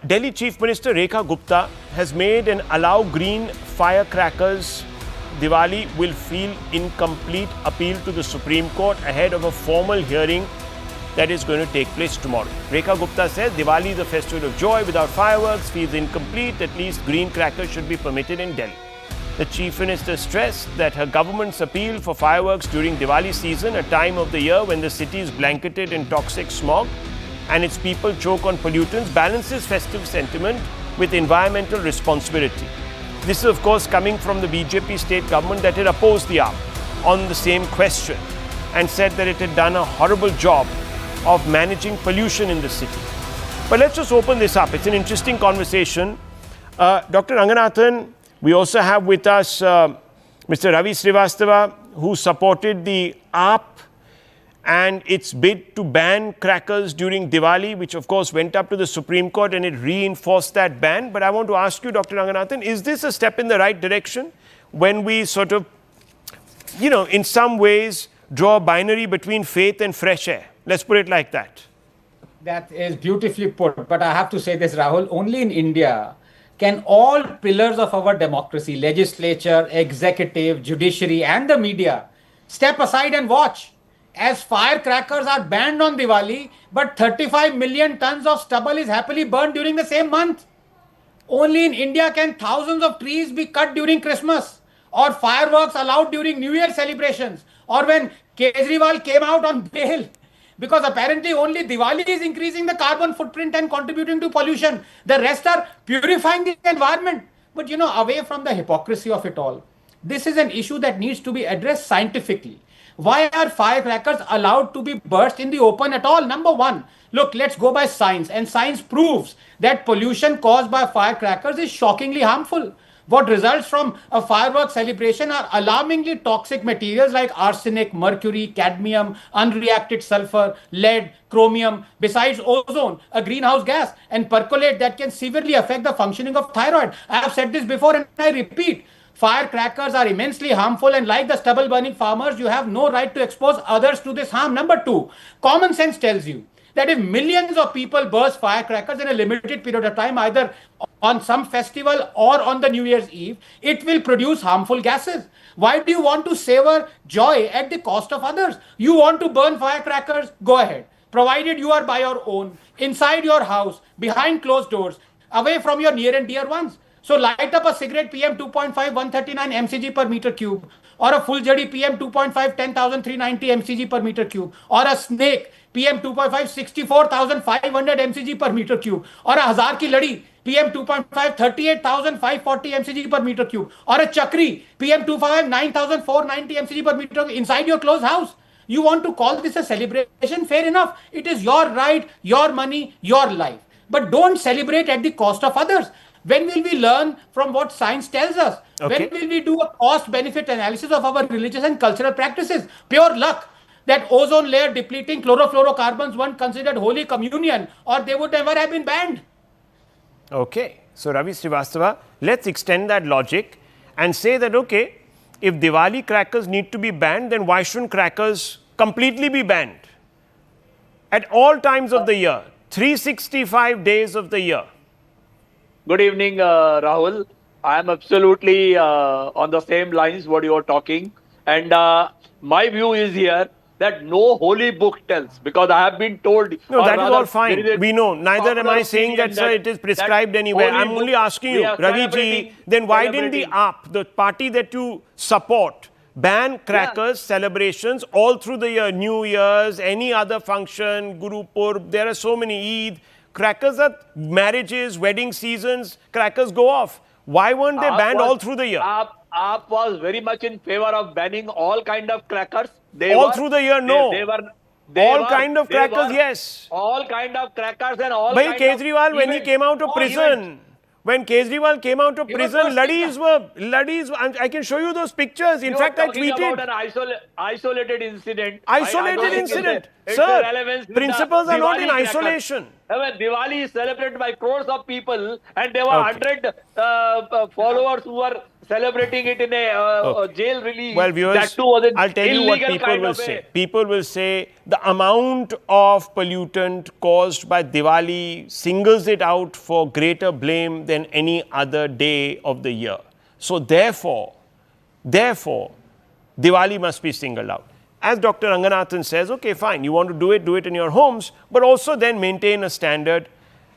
Delhi Chief Minister Rekha Gupta has made an allow green firecrackers Diwali will feel incomplete appeal to the Supreme Court ahead of a formal hearing that is going to take place tomorrow. Rekha Gupta says Diwali is a festival of joy without fireworks, feels incomplete, at least green crackers should be permitted in Delhi. The Chief Minister stressed that her government's appeal for fireworks during Diwali season, a time of the year when the city is blanketed in toxic smog and its people choke on pollutants, balances festive sentiment with environmental responsibility. This is, of course, coming from the BJP state government that had opposed the AAP on the same question and said that it had done a horrible job of managing pollution in the city. But let's just open this up. It's an interesting conversation. Dr. Ranganathan, we also have with us Mr. Ravi Srivastava, who supported the AAP and its bid to ban crackers during Diwali, which of course went up to the Supreme Court and it reinforced that ban. But I want to ask you, Dr. Ranganathan, is this a step in the right direction when we sort of, in some ways draw a binary between faith and fresh air? Let's put it like that. That is beautifully put. But I have to say this, Rahul, only in India can all pillars of our democracy, legislature, executive, judiciary and the media step aside and watch as firecrackers are banned on Diwali, but 35 million tons of stubble is happily burned during the same month. Only in India can thousands of trees be cut during Christmas, or fireworks allowed during New Year celebrations, or when Kejriwal came out on bail. Because apparently only Diwali is increasing the carbon footprint and contributing to pollution. The rest are purifying the environment. But away from the hypocrisy of it all, this is an issue that needs to be addressed scientifically. Why are firecrackers allowed to be burst in the open at all? Number one, look, let's go by science. And science proves that pollution caused by firecrackers is shockingly harmful. What results from a fireworks celebration are alarmingly toxic materials like arsenic, mercury, cadmium, unreacted sulfur, lead, chromium, besides ozone, a greenhouse gas, and percolate that can severely affect the functioning of thyroid. I have said this before and I repeat. Firecrackers are immensely harmful, and like the stubble burning farmers, you have no right to expose others to this harm. Number two, common sense tells you that if millions of people burst firecrackers in a limited period of time, either on some festival or on the New Year's Eve, it will produce harmful gases. Why do you want to savor joy at the cost of others? You want to burn firecrackers? Go ahead. Provided you are by your own, inside your house, behind closed doors, away from your near and dear ones. So light up a cigarette PM 2.5 139 mcg per meter cube, or a full jadi PM 2.5 10,390 mcg per meter cube, or a snake PM 2.5 64,500 mcg per meter cube, or a hazar ki ladi PM 2.5 38,540 mcg per meter cube, or a chakri PM 2.5 9,490 mcg per meter cube inside your closed house. You want to call this a celebration? Fair enough. It is your right, your money, your life. But don't celebrate at the cost of others. When will we learn from what science tells us? Okay. When will we do a cost-benefit analysis of our religious and cultural practices? Pure luck that ozone layer depleting chlorofluorocarbons weren't considered holy communion, or they would never have been banned. Okay. So, Ravi Srivastava, let's extend that logic and say that, okay, if Diwali crackers need to be banned, then why shouldn't crackers completely be banned? At all times of the year, 365 days of the year. Good evening, Rahul. I am absolutely on the same lines what you are talking. And my view is here that no holy book tells, because I have been told... No, that is all fine. We know. Neither am I saying that, sir, it is prescribed anywhere. I'm only asking you, Ravi ji, then why didn't the AAP, the party that you support, ban crackers, celebrations all through the year, New Year's, any other function, Guru Purb, there are so many Eid. Crackers are marriages, wedding seasons, crackers go off. Why weren't they banned all through the year? AAP was very much in favor of banning all kind of crackers. All through the year, no. All kind of crackers, yes. All kind of crackers and all kind Kejriwal, of when he came out of prison, when Kejriwal came out of prison, laddies, I can show you those pictures. In fact, I tweeted. About an isolated incident. Isolated incident. It's Sir, relevance with principles the are not Diwali in crackers. isolation. I mean, Diwali is celebrated by crores of people, and there were Okay. 100 followers who were celebrating it in a jail release. Well, viewers, That too was in I'll tell you what illegal people kind will of way. say. People will say the amount of pollutant caused by Diwali singles it out for greater blame than any other day of the year. So therefore, Diwali must be singled out. As Dr. Ranganathan says, okay, fine, you want to do it in your homes, but also then maintain a standard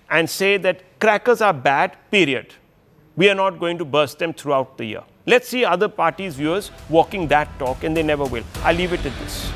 and say that crackers are bad, period. We are not going to burst them throughout the year. Let's see other parties' viewers walking that talk, and they never will. I'll leave it at this.